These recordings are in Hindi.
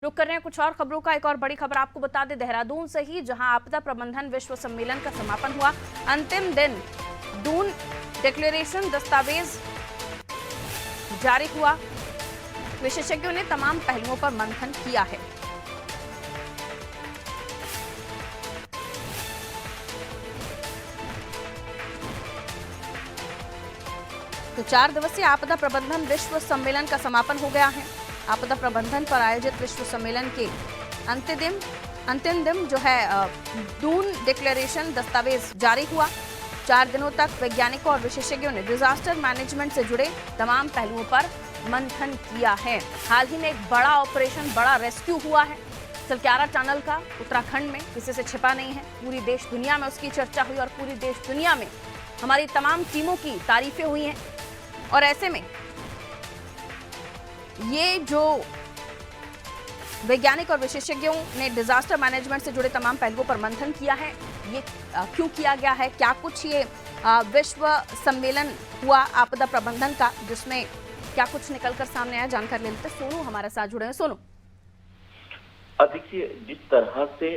रुक कर रहे हैं कुछ और खबरों का। एक और बड़ी खबर आपको बता दें, देहरादून से ही, जहां आपदा प्रबंधन विश्व सम्मेलन का समापन हुआ। अंतिम दिन दून डिक्लेरेशन दस्तावेज जारी हुआ। विशेषज्ञों ने तमाम पहलुओं पर मंथन किया है। तो 4 दिवसीय आपदा प्रबंधन विश्व सम्मेलन का समापन हो गया है। आपदा प्रबंधन पर आयोजित विश्व सम्मेलन के अंतिम दिन जो है दून डिक्लेरेशन दस्तावेज जारी हुआ। 4 दिनों तक वैज्ञानिकों और विशेषज्ञों ने डिजास्टर मैनेजमेंट से जुड़े तमाम पहलुओं पर मंथन किया है। हाल ही में एक बड़ा ऑपरेशन, बड़ा रेस्क्यू हुआ है सलक्यारा टनल का, उत्तराखंड में, किसी से छिपा नहीं है। पूरी देश दुनिया में उसकी चर्चा हुई और पूरी देश दुनिया में हमारी तमाम टीमों की तारीफें हुई हैं। और ऐसे में ये जो वैज्ञानिक और विशेषज्ञों ने डिजास्टर मैनेजमेंट से जुड़े तमाम पहलुओं पर मंथन किया है, ये क्यों किया गया है, क्या कुछ ये विश्व सम्मेलन हुआ आपदा प्रबंधन का, जिसमें क्या कुछ निकलकर सामने आया, जानकारी ले लेते। सोनू हमारे साथ जुड़े हैं। सोनू, देखिए, जिस तरह से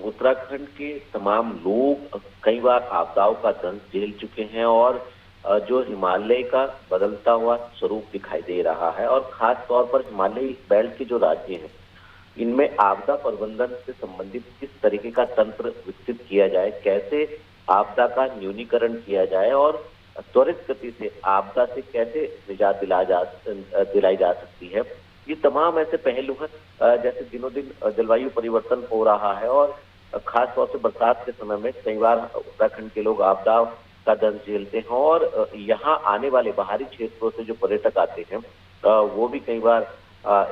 उत्तराखंड के तमाम लोग कई बार आपदाओं का दंश झेल चुके हैं और जो हिमालय का बदलता हुआ स्वरूप दिखाई दे रहा है, और खास तौर पर हिमालयी बेल्ट के जो राज्य हैं, इनमें आपदा प्रबंधन से संबंधित किस तरीके का तंत्र विकसित किया जाए, कैसे आपदा का न्यूनीकरण किया जाए और त्वरित गति से आपदा से कैसे निजात दिलाई जा सकती है, ये तमाम ऐसे पहलू हैं। जैसे दिनों दिन जलवायु परिवर्तन हो रहा है और खास तौर से बरसात के समय में कई बार उत्तराखंड के लोग आपदा का दंश झेलते हैं और यहाँ आने वाले बाहरी क्षेत्रों से जो पर्यटक आते हैं वो भी कई बार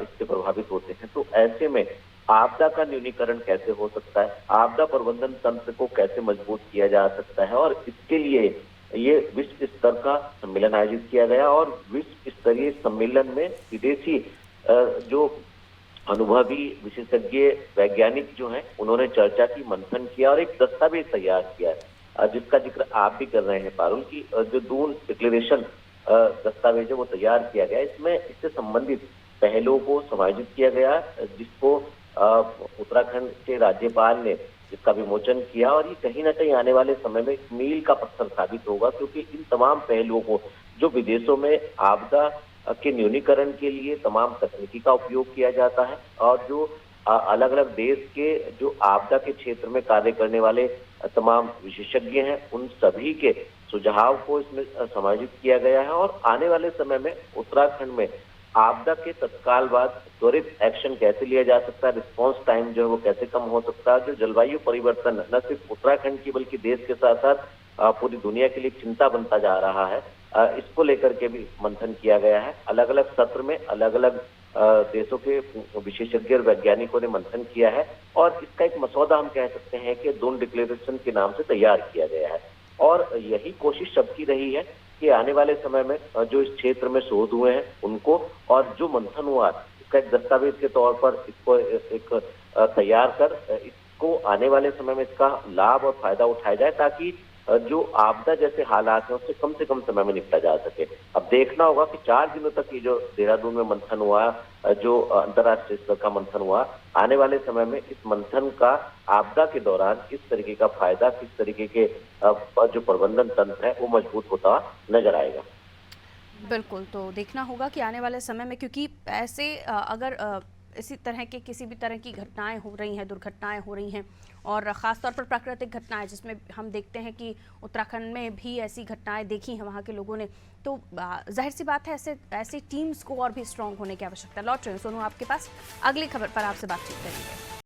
इससे प्रभावित होते हैं। तो ऐसे में आपदा का न्यूनीकरण कैसे हो सकता है, आपदा प्रबंधन तंत्र को कैसे मजबूत किया जा सकता है, और इसके लिए ये विश्व स्तर का सम्मेलन आयोजित किया गया। और विश्व स्तरीय सम्मेलन में विदेशी जो अनुभवी विशेषज्ञ वैज्ञानिक जो हैं, उन्होंने चर्चा की, मंथन किया और एक दस्तावेज तैयार किया है, जिसका जिक्र आप भी कर रहे हैं पारुल, की जो दून डिक्लेरेशन दस्तावेज है वो तैयार किया गया। इसमें इससे संबंधित पहलुओं को समायोजित किया गया, जिसको उत्तराखंड के राज्यपाल ने जिसका विमोचन किया, और ये कहीं ना कहीं आने वाले समय में मील का पत्थर साबित होगा, क्योंकि इन तमाम पहलुओं को जो विदेशों में आपदा के न्यूनीकरण के लिए तमाम तकनीकी का उपयोग किया जाता है, और जो अलग अलग देश के जो आपदा के क्षेत्र में कार्य करने वाले तमाम विशेषज्ञ हैं, उन सभी के सुझाव को इसमें समायोजित किया गया है। और आने वाले समय में उत्तराखंड में आपदा के तत्काल बाद त्वरित एक्शन कैसे लिया जा सकता है, रिस्पॉन्स टाइम जो है वो कैसे कम हो सकता है, जो जलवायु परिवर्तन न सिर्फ उत्तराखंड की बल्कि देश के साथ साथ पूरी दुनिया के लिए चिंता बनता जा रहा है, इसको लेकर के भी मंथन किया गया है। अलग अलग सत्र में अलग अलग देशों के विशेषज्ञ और वैज्ञानिकों ने मंथन किया है, और इसका एक मसौदा हम कह सकते हैं कि दून डिक्लेरेशन के नाम से तैयार किया गया है। और यही कोशिश सबकी रही है कि आने वाले समय में जो इस क्षेत्र में शोध हुए हैं उनको, और जो मंथन हुआ इसका एक दस्तावेज के तौर पर इसको एक तैयार कर इसको आने वाले समय में इसका लाभ और फायदा उठाया जाए, ताकि जो आपदा जैसे हालात हैं उससे कम समय में निपटा जा सके। अब देखना होगा कि 4 दिनों तक ये जो देहरादून में मंथन हुआ, जो अंतर्राष्ट्रीय स्तर का मंथन हुआ, आने वाले समय में इस मंथन का आपदा के दौरान किस तरीके का फायदा, किस तरीके के जो प्रबंधन तंत्र है वो मजबूत होता नजर आएगा। बिल्कुल, तो देखना होगा कि आने वाले समय में, क्योंकि ऐसे अगर इसी तरह के किसी भी तरह की घटनाएं हो रही हैं, दुर्घटनाएं हो रही हैं, और ख़ासतौर पर प्राकृतिक घटनाएं, जिसमें हम देखते हैं कि उत्तराखंड में भी ऐसी घटनाएं देखी हैं वहाँ के लोगों ने, तो जाहिर सी बात है ऐसी टीम्स को और भी स्ट्रॉन्ग होने की आवश्यकता है। लौट रहे हैं सोनू आपके पास, अगली खबर पर आपसे बातचीत करेंगे।